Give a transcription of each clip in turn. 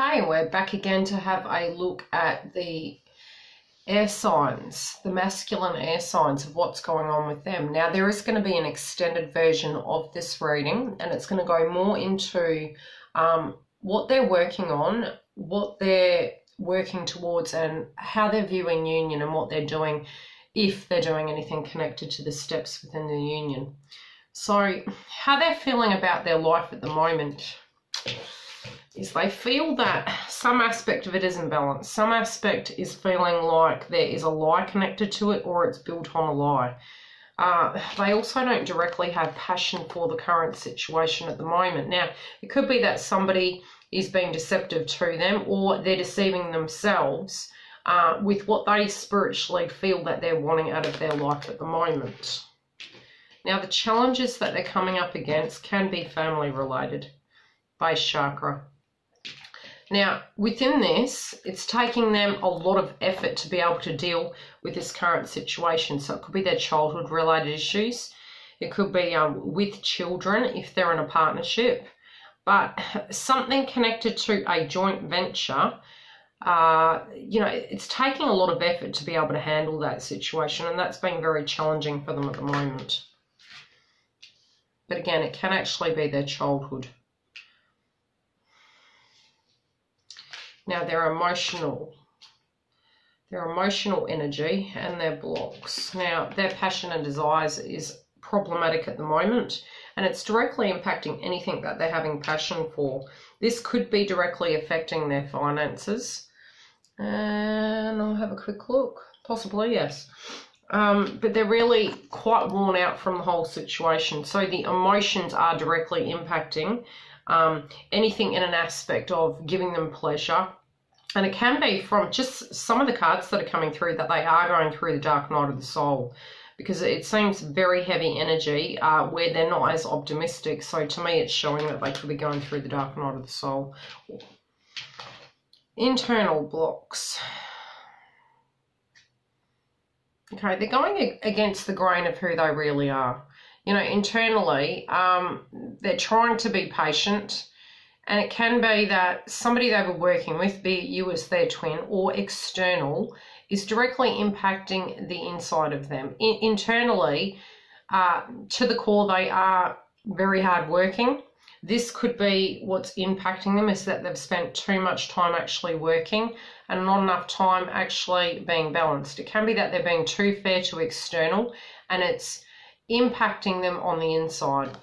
Okay, we're back again to have a look at the air signs, the masculine air signs of what's going on with them. Now, there is going to be an extended version of this reading, and it's going to go more into what they're working on, what they're working towards, and how they're viewing union and what they're doing, if they're doing anything connected to the steps within the union. So, how they're feeling about their life at the moment is they feel that some aspect of it is imbalanced. Some aspect is feeling like there is a lie connected to it, or it's built on a lie. They also don't directly have passion for the current situation at the moment. Now, it could be that somebody is being deceptive to them, or they're deceiving themselves with what they spiritually feel that they're wanting out of their life at the moment. Now, the challenges that they're coming up against can be family related. Base chakra. Now, within this, it's taking them a lot of effort to be able to deal with this current situation. So it could be their childhood related issues. It could be with children if they're in a partnership. But something connected to a joint venture, it's taking a lot of effort to be able to handle that situation. And that's been very challenging for them at the moment. But again, it can actually be their childhood. Now, their emotional energy and their blocks. Now, their passion and desires is problematic at the moment, and it's directly impacting anything that they're having passion for. This could be directly affecting their finances. And I'll have a quick look. Possibly, yes. But they're really quite worn out from the whole situation. So the emotions are directly impacting anything in an aspect of giving them pleasure. And it can be from just some of the cards that are coming through that they are going through the dark night of the soul, because it seems very heavy energy where they're not as optimistic. So to me, it's showing that they could be going through the dark night of the soul. Internal blocks. Okay, they're going against the grain of who they really are. You know, internally, they're trying to be patient, and it can be that somebody they were working with, be it you as their twin or external, is directly impacting the inside of them. Internally, to the core, they are very hardworking. This could be what's impacting them, is that they've spent too much time actually working and not enough time actually being balanced. It can be that they're being too fair to external, and it's impacting them on the inside.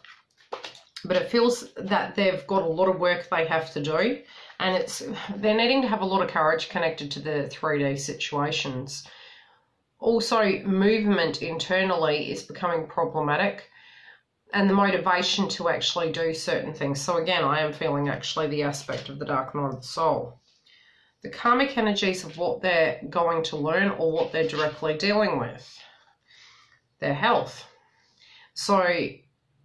But it feels that they've got a lot of work they have to do, and they're needing to have a lot of courage connected to the 3D situations. Also, movement internally is becoming problematic, and the motivation to actually do certain things. So again, I am feeling actually the aspect of the dark night of the soul. The karmic energies of what they're going to learn or what they're directly dealing with. Their health. So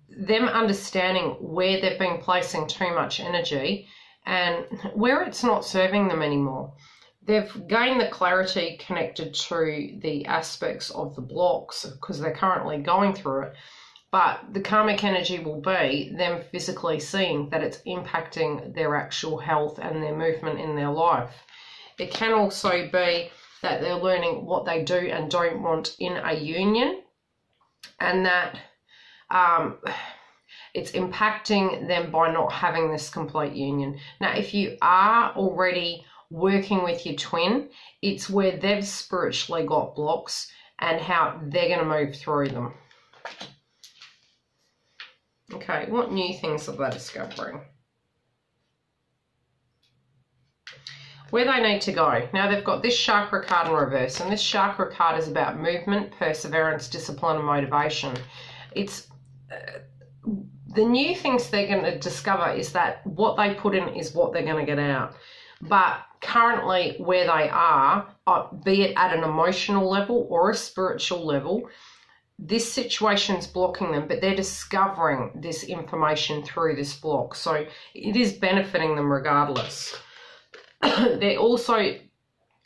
them understanding where they've been placing too much energy and where it's not serving them anymore. They've gained the clarity connected to the aspects of the blocks because they're currently going through it. But the karmic energy will be them physically seeing that it's impacting their actual health and their movement in their life. It can also be that they're learning what they do and don't want in a union, and that it's impacting them by not having this complete union. Now, if you are already working with your twin, it's where they've spiritually got blocks and how they're going to move through them. Okay, what new things are they discovering? Where they need to go. Now, they've got this chakra card in reverse, and this chakra card is about movement, perseverance, discipline, and motivation. It's the new things they're going to discover is that what they put in is what they're going to get out. But currently, where they are, be it at an emotional level or a spiritual level, this situation's blocking them, but they're discovering this information through this block. So it is benefiting them regardless. They're also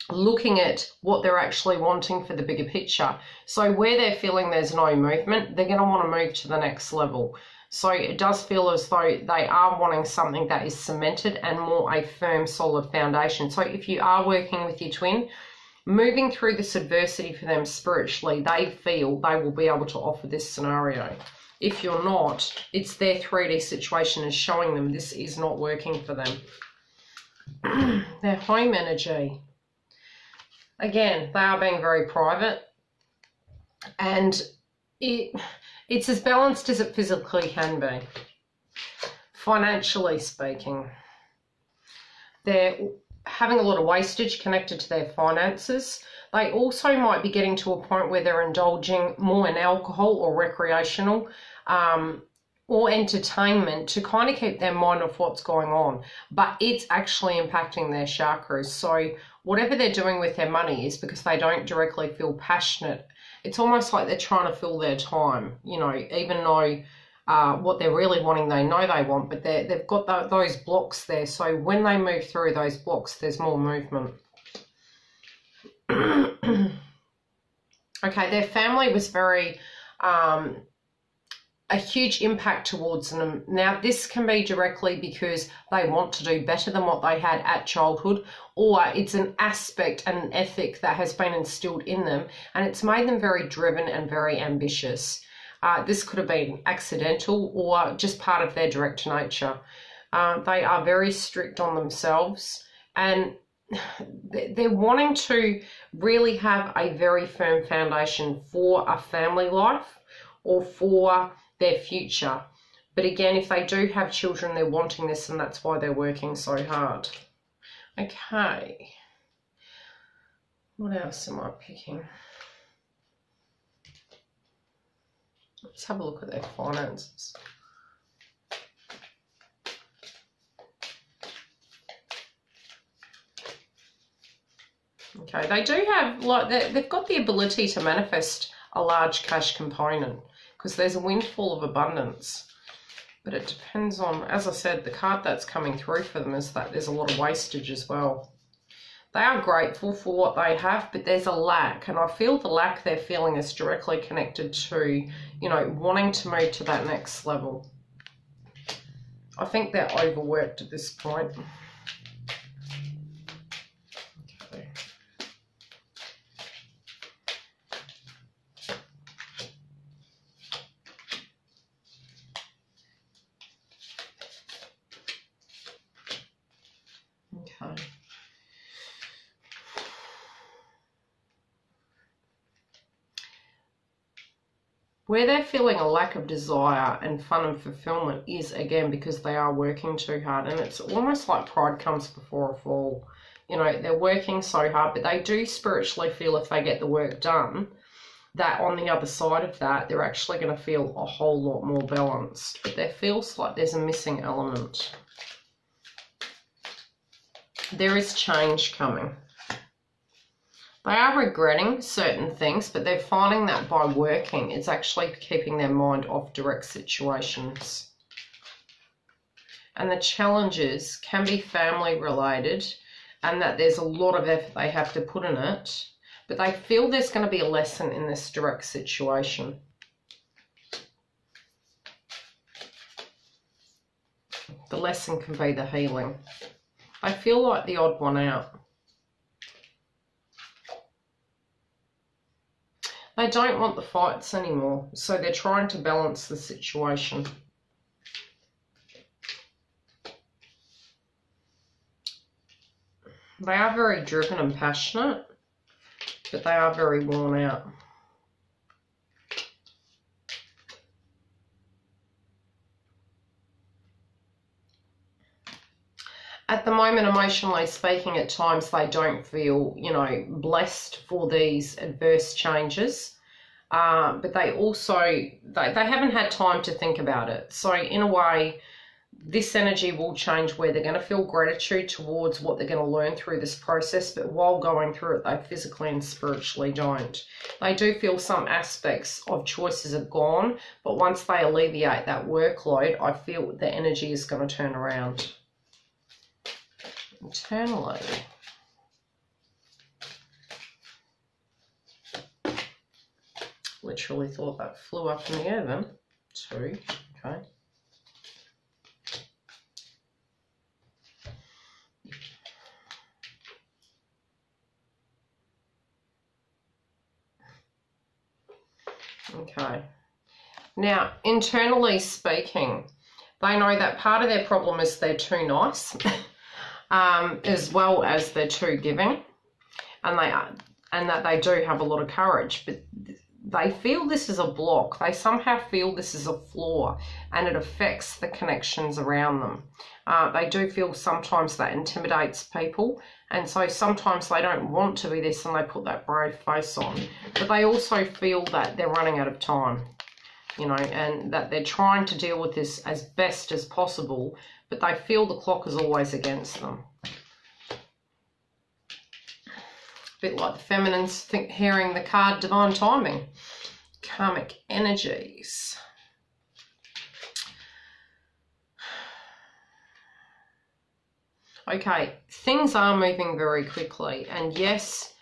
looking at what they're actually wanting for the bigger picture. So where they're feeling there's no movement, they're going to want to move to the next level. So it does feel as though they are wanting something that is cemented and more a firm, solid foundation. So if you are working with your twin, moving through this adversity for them spiritually, they feel they will be able to offer this scenario. If you're not, it's their 3D situation is showing them this is not working for them. Their home energy. Again, they are being very private, and it's as balanced as it physically can be. Financially speaking, they're having a lot of wastage connected to their finances. They also might be getting to a point where they're indulging more in alcohol or recreational or entertainment to kind of keep their mind off what's going on. But it's actually impacting their chakras. So whatever they're doing with their money is because they don't directly feel passionate. It's almost like they're trying to fill their time, you know, even though what they're really wanting, they know they want, but they've got those blocks there. So when they move through those blocks, there's more movement. Okay, their family was very, a huge impact towards them. Now, this can be directly because they want to do better than what they had at childhood, or it's an aspect and an ethic that has been instilled in them, and it's made them very driven and very ambitious. This could have been accidental or just part of their direct nature. They are very strict on themselves, and they're wanting to really have a very firm foundation for a family life or for their future. But again, if they do have children, they're wanting this, and that's why they're working so hard. Okay. What else am I picking? Let's have a look at their finances. Okay, they do have, like, they've got the ability to manifest a large cash component because there's a windfall of abundance. But it depends on, as I said, the card that's coming through for them is that there's a lot of wastage as well. They are grateful for what they have, but there's a lack, and I feel the lack they're feeling is directly connected to, you know, wanting to move to that next level. I think they're overworked at this point. Okay. Okay. Where they're feeling a lack of desire and fun and fulfillment is, again, because they are working too hard. And it's almost like pride comes before a fall. You know, they're working so hard, but they do spiritually feel if they get the work done, that on the other side of that, they're actually going to feel a whole lot more balanced. But there feels like there's a missing element. There is change coming. They are regretting certain things, but they're finding that by working, it's actually keeping their mind off direct situations. And the challenges can be family related, and that there's a lot of effort they have to put in it, but they feel there's going to be a lesson in this direct situation. The lesson can be the healing. I feel like the odd one out. They don't want the fights anymore, so they're trying to balance the situation. They are very driven and passionate, but they are very worn out. At the moment, emotionally speaking, at times they don't feel, you know, blessed for these adverse changes. But they also, they haven't had time to think about it. So in a way, this energy will change where they're going to feel gratitude towards what they're going to learn through this process. But while going through it, they physically and spiritually don't. They do feel some aspects of choices are gone. But once they alleviate that workload, I feel the energy is going to turn around. Internally. Literally thought that flew up in the air then. 2, okay. Okay. Now, internally speaking, they know that part of their problem is they're too nice, as well as they're too giving, and that they do have a lot of courage, but they feel this is a block. They somehow feel this is a flaw, and it affects the connections around them. They do feel sometimes that intimidates people, and so sometimes they don't want to be this and they put that brave face on. But they also feel that they're running out of time, you know, and that they're trying to deal with this as best as possible, but they feel the clock is always against them. A bit like the feminines hearing the card Divine Timing. Karmic energies. Okay, things are moving very quickly, and yes,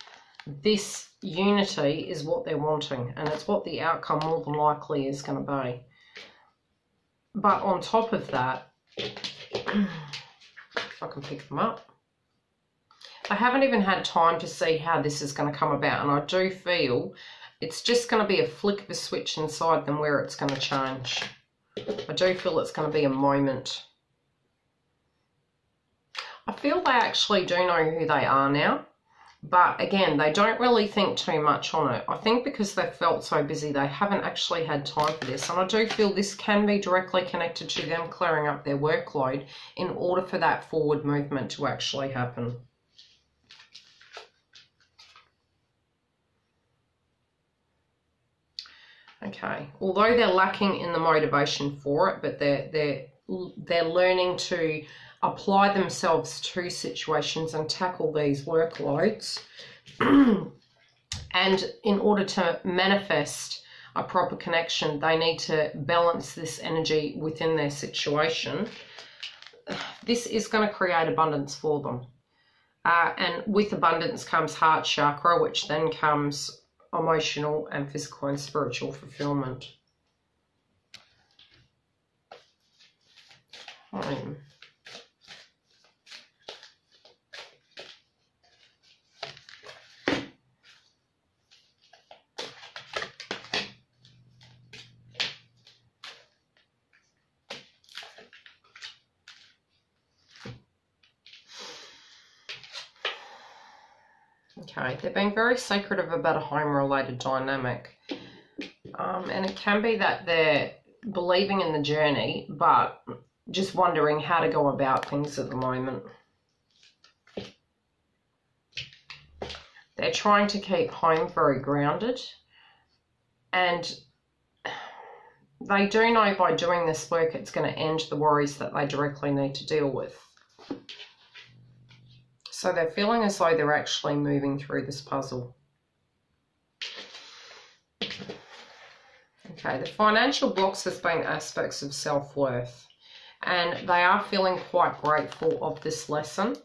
this unity is what they're wanting, and it's what the outcome more than likely is going to be. But on top of that, if I can pick them up, I haven't even had time to see how this is going to come about, and I do feel it's just going to be a flick of a switch inside them where it's going to change. I do feel it's going to be a moment. I feel they actually do know who they are now, but again, they don't really think too much on it. I think because they've felt so busy, they haven't actually had time for this, and I do feel this can be directly connected to them clearing up their workload in order for that forward movement to actually happen. Okay, although they're lacking in the motivation for it, but they're learning to apply themselves to situations and tackle these workloads. And in order to manifest a proper connection, they need to balance this energy within their situation. This is going to create abundance for them. And with abundance comes heart chakra, which then comes emotional and physical and spiritual fulfillment. Okay, they're being very secretive about a home-related dynamic. And it can be that they're believing in the journey, but just wondering how to go about things at the moment. They're trying to keep home very grounded, and they do know by doing this work it's going to end the worries that they directly need to deal with. So they're feeling as though they're actually moving through this puzzle. Okay, the financial blocks has been aspects of self-worth, and they are feeling quite grateful of this lesson,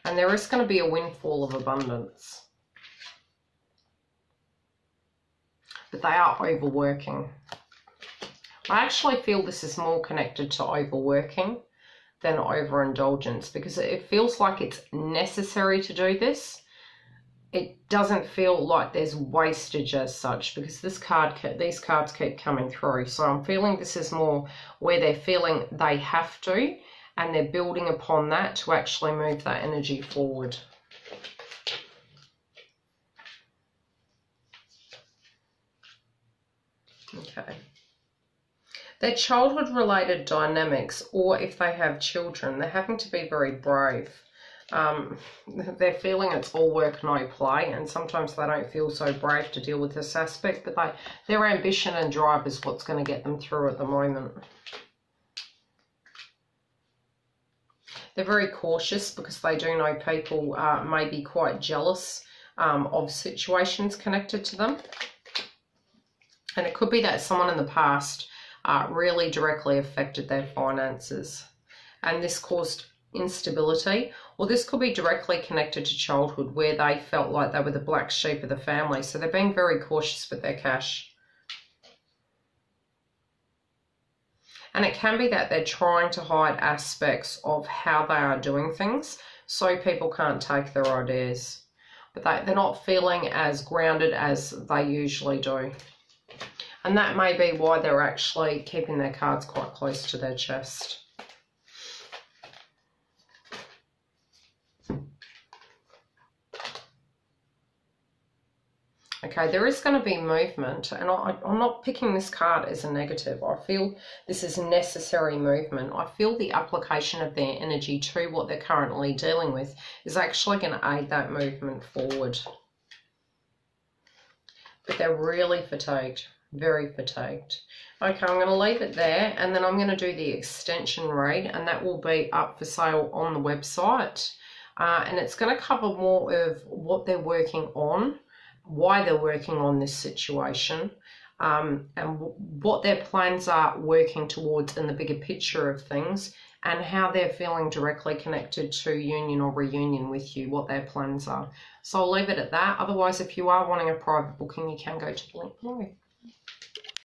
and there is going to be a windfall of abundance. But they are overworking. I actually feel this is more connected to overworking than overindulgence, because it feels like it's necessary to do this. It doesn't feel like there's wastage as such, because these cards keep coming through. So I'm feeling this is more where they're feeling they have to, and they're building upon that to actually move that energy forward. Okay. Their childhood-related dynamics, or if they have children, they're having to be very brave. They're feeling it's all work, no play, and sometimes they don't feel so brave to deal with this aspect, but their ambition and drive is what's going to get them through at the moment. They're very cautious because they do know people may be quite jealous of situations connected to them. And it could be that someone in the past really directly affected their finances, and this caused instability, or this could be directly connected to childhood where they felt like they were the black sheep of the family, so they're being very cautious with their cash. And it can be that they're trying to hide aspects of how they are doing things so people can't take their ideas, but they're not feeling as grounded as they usually do. And that may be why they're actually keeping their cards quite close to their chest. Okay, there is going to be movement, and I'm not picking this card as a negative. I feel this is necessary movement. I feel the application of their energy to what they're currently dealing with is actually going to aid that movement forward. But they're really fatigued, very fatigued. Okay, I'm going to leave it there, and then I'm going to do the extension read, and that will be up for sale on the website. And it's going to cover more of what they're working on, why they're working on this situation, and what their plans are working towards in the bigger picture of things, and how they're feeling directly connected to union or reunion with you, what their plans are. So I'll leave it at that. Otherwise, if you are wanting a private booking, you can go to the link below.